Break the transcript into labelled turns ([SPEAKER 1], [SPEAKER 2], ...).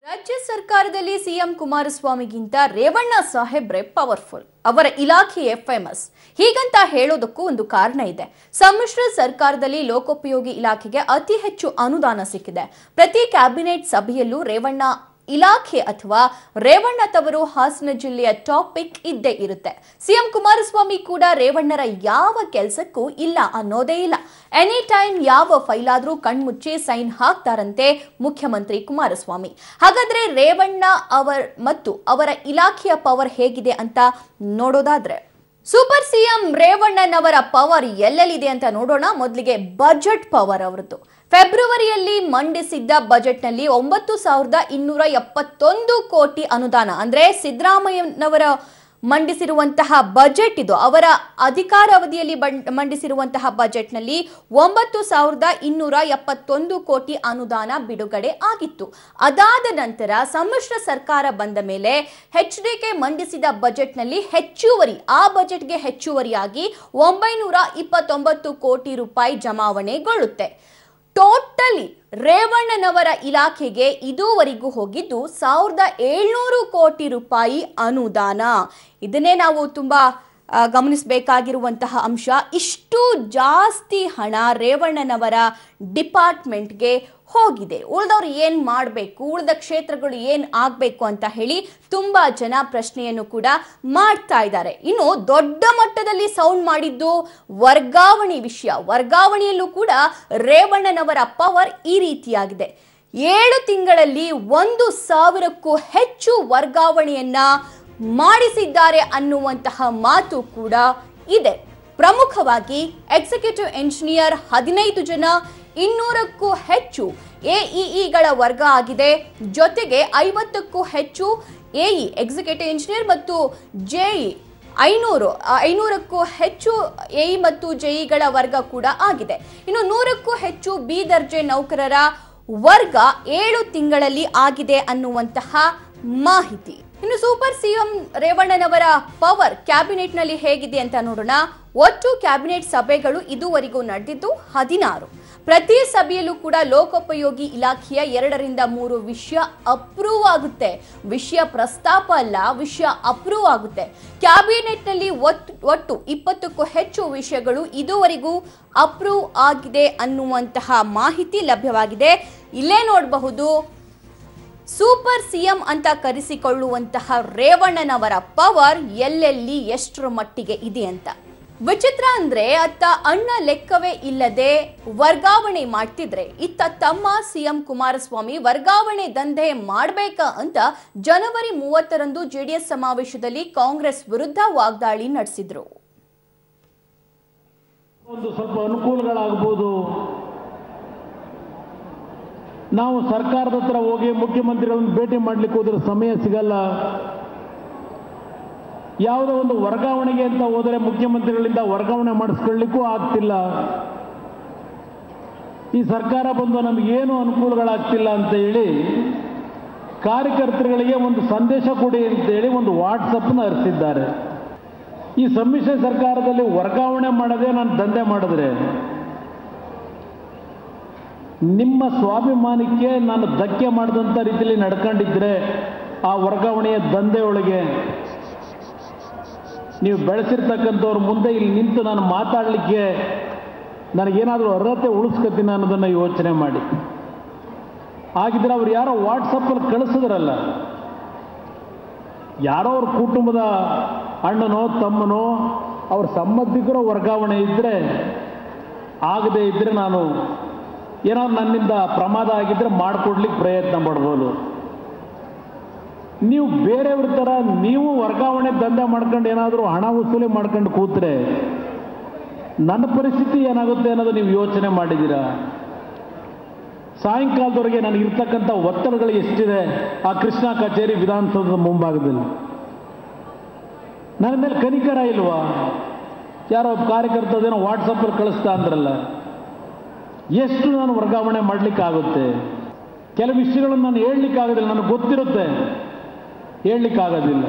[SPEAKER 1] ರಾಜ್ಯ ಸರ್ಕಾರದಲ್ಲಿ ಸಿಎಂ ಕುಮಾರಸ್ವಾಮಿಗಿಂತ ರೇವಣ್ಣ ಸಾಹೇಬ್ರೆ ಪವರ್ಫುಲ್. ಅವರ ಇಲಾಖೆಯೇ ಫೇಮಸ್. ಹೀಗಂತ ಹೇಳೋದಕ್ಕೂ ಒಂದು ಕಾರಣ ಇದೆ. ಸಮ್ಮಿಶ್ರ ಸರ್ಕಾರದಲ್ಲಿ ಲೋಕೋಪಯೋಗಿ ಇಲಾಖೆಗೆ ಅತಿ ಹೆಚ್ಚು ಅನುದಾನ ಸಿಕ್ಕಿದೆ. ಪ್ರತಿ ಕ್ಯಾಬಿನೆಟ್ ಸಭೆಯಲ್ಲೂ ರೇವಣ್ಣ ಇಲಾಖೆ ಅಥವಾ ರೇವಣ್ಣ ತವರು ಹಾಸನ ಜಿಲ್ಲೆಯ ಟಾಪಿಕ್ ಇದ್ದೇ ಇರುತ್ತೆ. ಸಿಎಂ ಕುಮಾರಸ್ವಾಮಿ ಕೂಡ ರೇವಣ್ಣರ ಯಾವ ಕೆಲಸಕ್ಕೂ ಇಲ್ಲ ಅನ್ನೋದೇ ಇಲ್ಲ. ಎನಿ ಟೈಮ್ ಯಾವ ಫೈಲ್ ಆದ್ರೂ ಕಣ್ಮುಚ್ಚಿ ಸೈನ್ ಹಾಕ್ತಾರಂತೆ ಮುಖ್ಯಮಂತ್ರಿ ಕುಮಾರಸ್ವಾಮಿ. ಹಾಗಾದ್ರೆ ರೇವಣ್ಣ ಅವರ ಇಲಾಖೆಯ ಪವರ್ ಹೇಗಿದೆ ಅಂತ ನೋಡೋದಾದ್ರೆ, ಸೂಪರ್ ಸಿಎಂ ರೇವಣ್ಣನವರ ಪವರ್ ಎಲ್ಲೆಲ್ಲಿದೆ ಅಂತ ನೋಡೋಣ. ಮೊದಲಿಗೆ ಬಜೆಟ್ ಪವರ್ ಅವರದ್ದು. ಫೆಬ್ರವರಿಯಲ್ಲಿ ಮಂಡಿಸಿದ್ದ ಬಜೆಟ್ನಲ್ಲಿ 9,271 ಕೋಟಿ ಅನುದಾನ, ಅಂದ್ರೆ ಸಿದ್ದರಾಮಯ್ಯನವರ ಮಂಡಿಸಿರುವಂತಹ ಬಜೆಟ್ ಇದು. ಅವರ ಅಧಿಕಾರಾವಧಿಯಲ್ಲಿ ಮಂಡಿಸಿರುವಂತಹ ಬಜೆಟ್ನಲ್ಲಿ 9,271 ಕೋಟಿ ಅನುದಾನ ಬಿಡುಗಡೆ ಆಗಿತ್ತು. ಅದಾದ ನಂತರ ಸಮ್ಮಿಶ್ರ ಸರ್ಕಾರ ಬಂದ ಮೇಲೆ ಎಚ್ಡಿಕೆ ಮಂಡಿಸಿದ ಬಜೆಟ್ನಲ್ಲಿ ಆ ಬಜೆಟ್ಗೆ ಹೆಚ್ಚುವರಿಯಾಗಿ 929 ಕೋಟಿ ರೂಪಾಯಿ ಜಮಾವಣೆಗೊಳ್ಳುತ್ತೆ. ಟೋಟಲಿ ರೇವಣ್ಣನವರ ಇಲಾಖೆಗೆ ಇದುವರೆಗೂ ಹೋಗಿದ್ದು 1,700 ಕೋಟಿ ರೂಪಾಯಿ ಅನುದಾನ. ಇದನ್ನೇ ನಾವು ತುಂಬಾ ಗಮನಿಸಬೇಕಾಗಿರುವಂತಹ ಅಂಶ. ಇಷ್ಟು ಜಾಸ್ತಿ ಹಣ ರೇವಣ್ಣನವರ ಡಿಪಾರ್ಟ್ಮೆಂಟ್ಗೆ ಹೋಗಿದೆ. ಉಳಿದವ್ರು ಏನ್ ಮಾಡಬೇಕು, ಉಳಿದ ಕ್ಷೇತ್ರಗಳು ಏನ್ ಆಗ್ಬೇಕು ಅಂತ ಹೇಳಿ ತುಂಬಾ ಜನ ಪ್ರಶ್ನೆಯನ್ನು ಕೂಡ ಮಾಡ್ತಾ ಇದ್ದಾರೆ. ಇನ್ನು ದೊಡ್ಡ ಮಟ್ಟದಲ್ಲಿ ಸೌಂಡ್ ಮಾಡಿದ್ದು ವರ್ಗಾವಣೆ ವಿಷಯ. ವರ್ಗಾವಣೆಯಲ್ಲೂ ಕೂಡ ರೇವಣ್ಣನವರ ಪವರ್ ಈ ರೀತಿಯಾಗಿದೆ. 7 ತಿಂಗಳಲ್ಲಿ 1,000ಕ್ಕೂ ಹೆಚ್ಚು ವರ್ಗಾವಣೆಯನ್ನ ಮಾಡಿಸಿದ್ದಾರೆ ಅನ್ನುವಂತಹ ಮಾತು ಕೂಡ ಇದೆ. ಪ್ರಮುಖವಾಗಿ ಎಕ್ಸಿಕ್ಯೂಟಿವ್ ಎಂಜಿನಿಯರ್ 15 ಜನ, 200ಕ್ಕೂ ಹೆಚ್ಚು ಎಇಇಗಳ ವರ್ಗ ಆಗಿದೆ. ಜೊತೆಗೆ 50ಕ್ಕೂ ಹೆಚ್ಚು ಎಇ ಎಕ್ಸಿಕ್ಯೂಟಿವ್ ಇಂಜಿನಿಯರ್ ಮತ್ತು ಜೆಇ, 500ಕ್ಕೂ ಹೆಚ್ಚು ಎಇ ಮತ್ತು ಜೆಇಗಳ ವರ್ಗ ಕೂಡ ಆಗಿದೆ. ಇನ್ನು 100ಕ್ಕೂ ಹೆಚ್ಚು ಬಿ ದರ್ಜೆ ನೌಕರರ ವರ್ಗ 7 ತಿಂಗಳಲ್ಲಿ ಆಗಿದೆ ಅನ್ನುವಂತಹ ಮಾಹಿತಿ. ಇನ್ನು ಸೂಪರ್ ಸಿಎಂ ರೇವಣ್ಣನವರ ಪವರ್ ಕ್ಯಾಬಿನೆಟ್ ನಲ್ಲಿ ಹೇಗಿದೆ ಅಂತ ನೋಡೋಣ. ಒಟ್ಟು ಕ್ಯಾಬಿನೆಟ್ ಸಭೆಗಳು ಇದುವರೆಗೂ ನಡೆದಿದ್ದು 16. ಪ್ರತಿ ಸಭೆಯಲ್ಲೂ ಕೂಡ ಲೋಕೋಪಯೋಗಿ ಇಲಾಖೆಯ 2 ರಿಂದ 3 ವಿಷಯ ಅಪ್ರೂವ್ ಆಗುತ್ತೆ. ವಿಷಯ ಪ್ರಸ್ತಾಪ ಅಲ್ಲ, ವಿಷಯ ಅಪ್ರೂವ್ ಆಗುತ್ತೆ. ಕ್ಯಾಬಿನೆಟ್ ನಲ್ಲಿ ಒಟ್ಟು 20ಕ್ಕೂ ಹೆಚ್ಚು ವಿಷಯಗಳು ಇದುವರೆಗೂ ಅಪ್ರೂವ್ ಆಗಿದೆ ಅನ್ನುವಂತಹ ಮಾಹಿತಿ ಲಭ್ಯವಾಗಿದೆ. ಇಲ್ಲೇ ನೋಡಬಹುದು, ಸೂಪರ್ ಸಿಎಂ ಅಂತ ಕರೆಸಿಕೊಳ್ಳುವಂತಹ ರೇವಣ್ಣನವರ ಪವರ್ ಎಲ್ಲೆಲ್ಲಿ ಎಷ್ಟರ ಮಟ್ಟಿಗೆ ಇದೆ ಅಂತ. ವಿಚಿತ್ರ ಅಂದ್ರೆ ಅತ್ತ ಅಣ್ಣ ಲೆಕ್ಕವೇ ಇಲ್ಲದೆ ವರ್ಗಾವಣೆ ಮಾಡ್ತಿದ್ರೆ, ಇತ್ತ ತಮ್ಮ ಸಿಎಂ ಕುಮಾರಸ್ವಾಮಿ ವರ್ಗಾವಣೆ ದಂಧೆ ಮಾಡಬೇಕಾ ಅಂತ ಜನವರಿ 30ರಂದು ಜೆಡಿಎಸ್ ಸಮಾವೇಶದಲ್ಲಿ ಕಾಂಗ್ರೆಸ್ ವಿರುದ್ಧ ವಾಗ್ದಾಳಿ ನಡೆಸಿದ್ರು.
[SPEAKER 2] ಒಂದು ಸ್ವಲ್ಪ ಅನುಕೂಲಗಳಾಗಬಹುದು. ನಾವು ಸರ್ಕಾರದ ಹತ್ರ ಹೋಗಿ ಮುಖ್ಯಮಂತ್ರಿಗಳನ್ನು ಭೇಟಿ ಮಾಡ್ಲಿಕ್ಕೆ ಹೋದ್ರೆ ಸಮಯ ಸಿಗಲ್ಲ. ಯಾವುದೋ ಒಂದು ವರ್ಗಾವಣೆಗೆ ಅಂತ ಹೋದರೆ ಮುಖ್ಯಮಂತ್ರಿಗಳಿಂದ ವರ್ಗಾವಣೆ ಮಾಡಿಸ್ಕೊಳ್ಳಿಕ್ಕೂ ಆಗ್ತಿಲ್ಲ. ಈ ಸರ್ಕಾರ ಬಂದು ನಮಗೇನು ಅನುಕೂಲಗಳಾಗ್ತಿಲ್ಲ ಅಂತ ಹೇಳಿ ಕಾರ್ಯಕರ್ತರುಗಳಿಗೆ ಒಂದು ಸಂದೇಶ ಕೊಡಿ ಅಂತೇಳಿ ಒಂದು ವಾಟ್ಸಪ್ನ ಹರಿಸಿದ್ದಾರೆ. ಈ ಸಮ್ಮಿಶ್ರ ಸರ್ಕಾರದಲ್ಲಿ ವರ್ಗಾವಣೆ ಮಾಡದೆ ನಾನು ದಂಧೆ ಮಾಡಿದ್ರೆ ನಿಮ್ಮ ಸ್ವಾಭಿಮಾನಕ್ಕೆ ನಾನು ಧಕ್ಕೆ ಮಾಡಿದಂಥ ರೀತಿಯಲ್ಲಿ ನಡ್ಕೊಂಡಿದ್ರೆ ಆ ವರ್ಗಾವಣೆಯ ದಂಧೆಯೊಳಗೆ ನೀವು ಬೆಳೆಸಿರ್ತಕ್ಕಂಥವ್ರ ಮುಂದೆ ಇಲ್ಲಿ ನಿಂತು ನಾನು ಮಾತಾಡಲಿಕ್ಕೆ ನನಗೇನಾದರೂ ಅರ್ಹತೆ ಉಳಿಸ್ಕೊತೀನಿ ಅನ್ನೋದನ್ನು ಯೋಚನೆ ಮಾಡಿ. ಹಾಗಿದ್ರೆ ಅವ್ರು ಯಾರೋ ವಾಟ್ಸಪ್ಪಲ್ಲಿ ಕಳಿಸಿದ್ರಲ್ಲ, ಯಾರೋ ಅವ್ರ ಕುಟುಂಬದ ಅಣ್ಣನೋ ತಮ್ಮನೋ ಅವ್ರ ಸಂಬಂಧಿಕರ ವರ್ಗಾವಣೆ ಇದ್ದರೆ, ಆಗದೇ ಇದ್ದರೆ ನಾನು ಏನಾದ್ರು ನನ್ನಿಂದ ಪ್ರಮಾದ ಆಗಿದ್ದರೆ ಮಾಡಿಕೊಡ್ಲಿಕ್ಕೆ ಪ್ರಯತ್ನ ಪಡ್ಬೋದು. ನೀವು ಬೇರೆಯವ್ರ ಥರ ನೀವು ವರ್ಗಾವಣೆ ದಂಧೆ ಮಾಡ್ಕೊಂಡು ಏನಾದರೂ ಹಣ ವಸೂಲಿ ಮಾಡ್ಕೊಂಡು ಕೂತ್ರೆ ನನ್ನ ಪರಿಸ್ಥಿತಿ ಏನಾಗುತ್ತೆ ಅನ್ನೋದು ನೀವು ಯೋಚನೆ ಮಾಡಿದ್ದೀರಾ? ಸಾಯಂಕಾಲದವರೆಗೆ ನನಗಿರ್ತಕ್ಕಂಥ ಒತ್ತಡಗಳು ಎಷ್ಟಿದೆ ಆ ಕೃಷ್ಣ ಕಚೇರಿ ವಿಧಾನಸೌಧದ ಮುಂಭಾಗದಲ್ಲಿ. ನನ್ನ ಮೇಲೆ ಕನಿಕರ ಇಲ್ವಾ? ಯಾರೋ ಕಾರ್ಯಕರ್ತದೇನೋ ವಾಟ್ಸಪ್ಪಲ್ಲಿ ಕಳಿಸ್ತಾ ಅಂದ್ರಲ್ಲ, ಎಷ್ಟು ನಾನು ವರ್ಗಾವಣೆ ಮಾಡಲಿಕ್ಕಾಗುತ್ತೆ? ಕೆಲವು ವಿಷಯಗಳನ್ನು ನಾನು ಹೇಳಲಿಕ್ಕಾಗೋದಿಲ್ಲ, ನನಗೆ ಗೊತ್ತಿರುತ್ತೆ, ಹೇಳಲಿಕ್ಕಾಗೋದಿಲ್ಲ.